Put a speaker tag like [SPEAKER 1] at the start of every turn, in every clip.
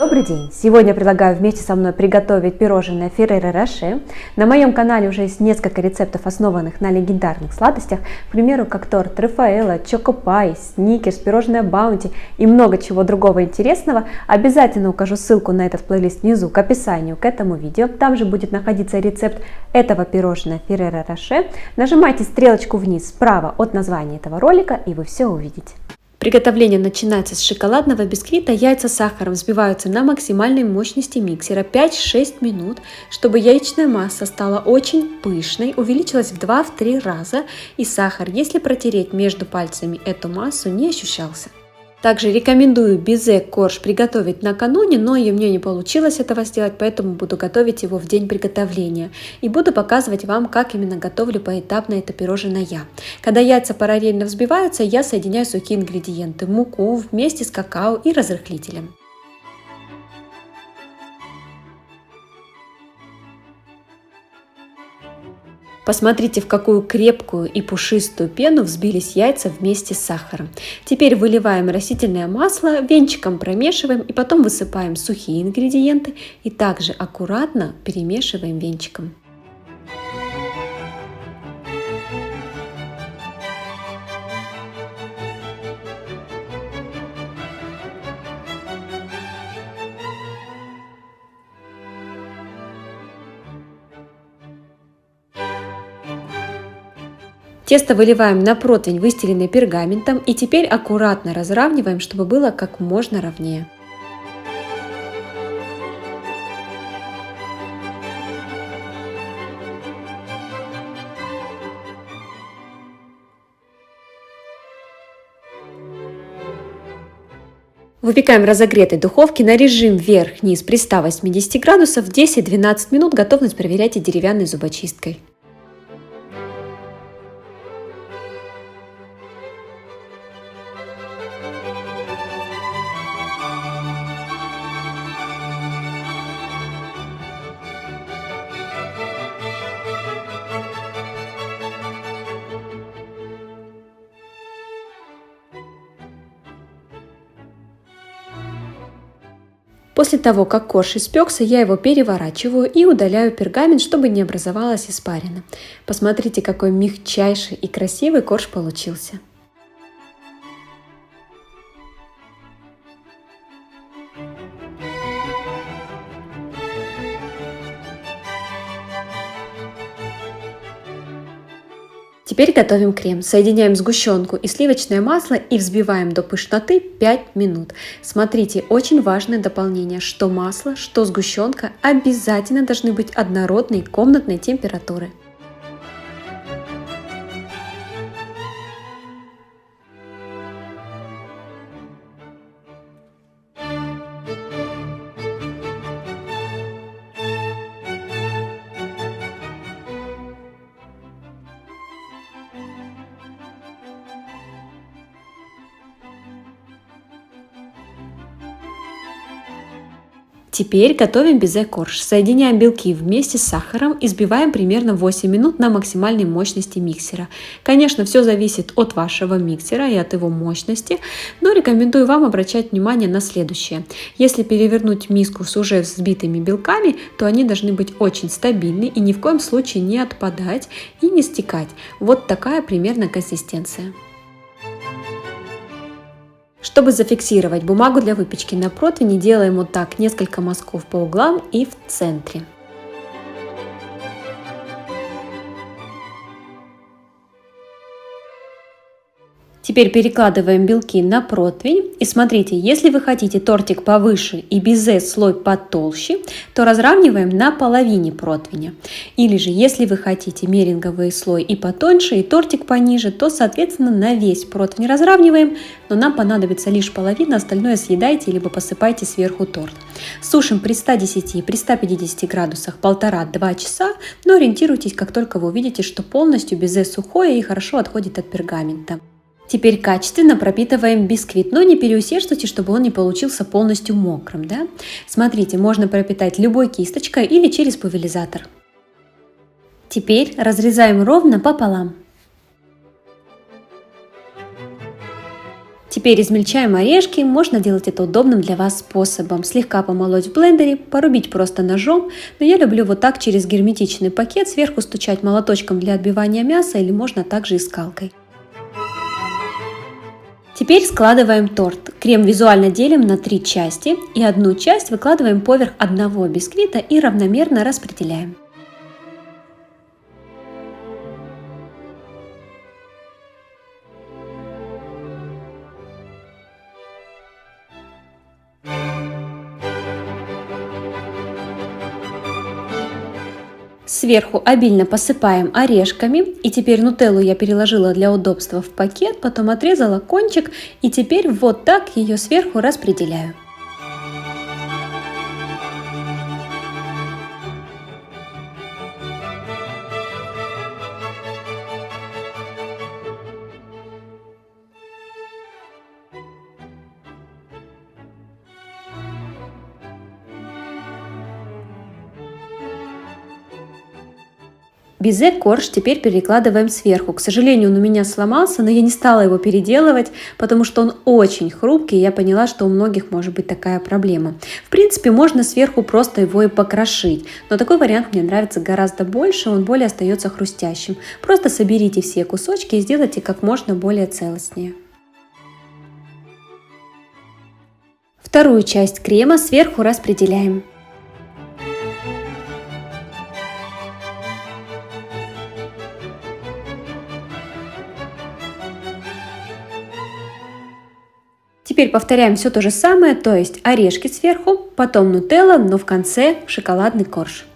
[SPEAKER 1] Добрый день! Сегодня предлагаю вместе со мной приготовить пирожное Ферреро Роше. На моем канале уже есть несколько рецептов, основанных на легендарных сладостях, к примеру, как торт Рафаэлло, Чоко-пай, Сникерс, пирожное Баунти и много чего другого интересного. Обязательно укажу ссылку на этот плейлист внизу к описанию к этому видео. Там же будет находиться рецепт этого пирожного Ферреро Роше. Нажимайте стрелочку вниз справа от названия этого ролика, и вы все увидите. Приготовление начинается с шоколадного бисквита. Яйца с сахаром взбиваются на максимальной мощности миксера 5-6 минут, чтобы яичная масса стала очень пышной, увеличилась в 2-3 раза, и сахар, если протереть между пальцами эту массу, не ощущался. Также рекомендую безе-корж приготовить накануне, но и мне не получилось этого сделать, поэтому буду готовить его в день приготовления. И буду показывать вам, как именно готовлю поэтапно это пирожное я. Когда яйца параллельно взбиваются, я соединяю сухие ингредиенты, муку вместе с какао и разрыхлителем. Посмотрите, в какую крепкую и пушистую пену взбились яйца вместе с сахаром. Теперь выливаем растительное масло, венчиком промешиваем и потом высыпаем сухие ингредиенты и также аккуратно перемешиваем венчиком. Тесто выливаем на противень, выстеленный пергаментом, и теперь аккуратно разравниваем, чтобы было как можно ровнее. Выпекаем в разогретой духовке на режим вверх-вниз при 180 градусов 10-12 минут. Готовность проверяйте деревянной зубочисткой. После того, как корж испекся, я его переворачиваю и удаляю пергамент, чтобы не образовалась испарина. Посмотрите, какой мягчайший и красивый корж получился. Теперь готовим крем. Соединяем сгущенку и сливочное масло и взбиваем до пышноты 5 минут. Смотрите, очень важное дополнение, что масло, что сгущенка обязательно должны быть однородной комнатной температуры. Теперь готовим безе-корж. Соединяем белки вместе с сахаром и взбиваем примерно 8 минут на максимальной мощности миксера. Конечно, все зависит от вашего миксера и от его мощности, но рекомендую вам обращать внимание на следующее. Если перевернуть миску с уже взбитыми белками, то они должны быть очень стабильны и ни в коем случае не отпадать и не стекать. Вот такая примерно консистенция. Чтобы зафиксировать бумагу для выпечки на противне, делаем вот так несколько мазков по углам и в центре. Теперь перекладываем белки на противень. И смотрите, если вы хотите тортик повыше и безе слой потолще, то разравниваем на половине противня. Или же, если вы хотите меринговый слой и потоньше, и тортик пониже, то, соответственно, на весь противень разравниваем, но нам понадобится лишь половина, остальное съедайте, либо посыпайте сверху торт. Сушим при 110 и при 150 градусах 1,5-2 часа, но ориентируйтесь, как только вы увидите, что полностью безе сухое и хорошо отходит от пергамента. Теперь качественно пропитываем бисквит, но не переусердствуйте, чтобы он не получился полностью мокрым. Да? Смотрите, можно пропитать любой кисточкой или через пульверизатор. Теперь разрезаем ровно пополам. Теперь измельчаем орешки, можно делать это удобным для вас способом. Слегка помолоть в блендере, порубить просто ножом, но я люблю вот так через герметичный пакет сверху стучать молоточком для отбивания мяса или можно также и скалкой. Теперь складываем торт. Крем визуально делим на 3 части и одну часть выкладываем поверх одного бисквита и равномерно распределяем. Сверху обильно посыпаем орешками, и теперь нутеллу я переложила для удобства в пакет, потом отрезала кончик и теперь вот так ее сверху распределяю. Бизе-корж теперь перекладываем сверху. К сожалению, он у меня сломался, но я не стала его переделывать, потому что он очень хрупкий, и я поняла, что у многих может быть такая проблема. В принципе, можно сверху просто его и покрошить, но такой вариант мне нравится гораздо больше, он более остается хрустящим. Просто соберите все кусочки и сделайте как можно более целостнее. Вторую часть крема сверху распределяем. Теперь повторяем все то же самое, то есть орешки сверху, потом нутелла, но в конце шоколадный корж.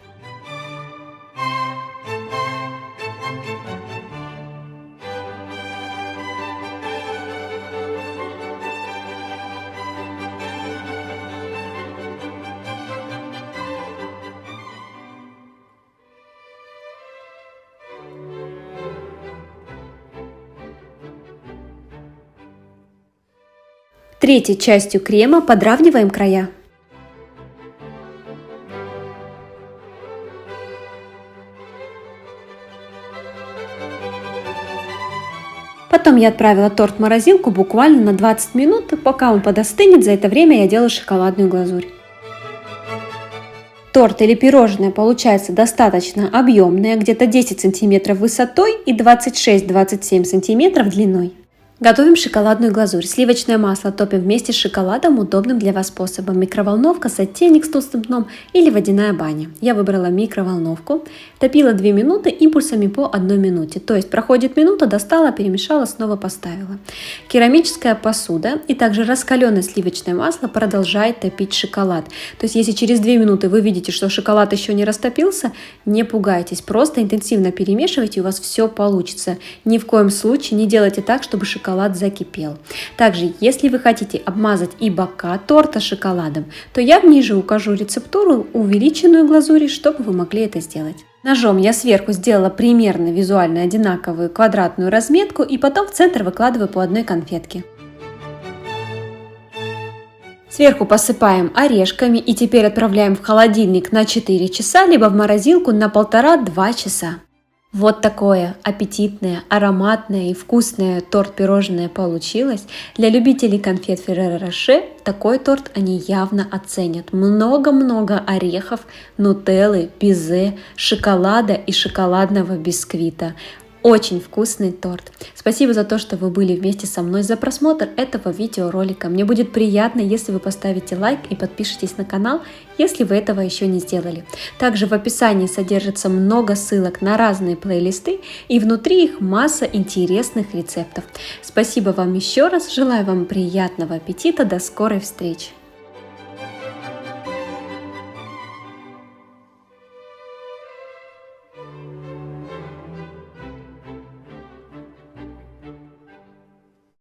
[SPEAKER 1] Третьей частью крема подравниваем края. Потом я отправила торт в морозилку буквально на 20 минут, пока он подостынет. За это время я делаю шоколадную глазурь. Торт или пирожное получается достаточно объемное, где-то 10 см высотой и 26-27 см длиной. Готовим шоколадную глазурь. Сливочное масло топим вместе с шоколадом удобным для вас способом. Микроволновка, сотейник с толстым дном или водяная баня. Я выбрала микроволновку. Топила 2 минуты импульсами по 1 минуте. То есть проходит минута, достала, перемешала, снова поставила. Керамическая посуда и также раскаленное сливочное масло продолжает топить шоколад. То есть если через 2 минуты вы видите, что шоколад еще не растопился, не пугайтесь. Просто интенсивно перемешивайте, и у вас все получится. Ни в коем случае не делайте так, чтобы шоколад закипел. Также, если вы хотите обмазать и бока торта шоколадом, то я ниже укажу рецептуру, увеличенную глазури, чтобы вы могли это сделать. Ножом я сверху сделала примерно визуально одинаковую квадратную разметку и потом в центр выкладываю по одной конфетке. Сверху посыпаем орешками и теперь отправляем в холодильник на 4 часа, либо в морозилку на 1,5-2 часа. Вот такое аппетитное, ароматное и вкусное торт-пирожное получилось. Для любителей конфет Ferrero Rocher такой торт они явно оценят. Много-много орехов, нутеллы, бизе, шоколада и шоколадного бисквита. Очень вкусный торт. Спасибо за то, что вы были вместе со мной, за просмотр этого видеоролика. Мне будет приятно, если вы поставите лайк и подпишитесь на канал, если вы этого еще не сделали. Также в описании содержится много ссылок на разные плейлисты, и внутри их масса интересных рецептов. Спасибо вам еще раз, желаю вам приятного аппетита, до скорой встречи!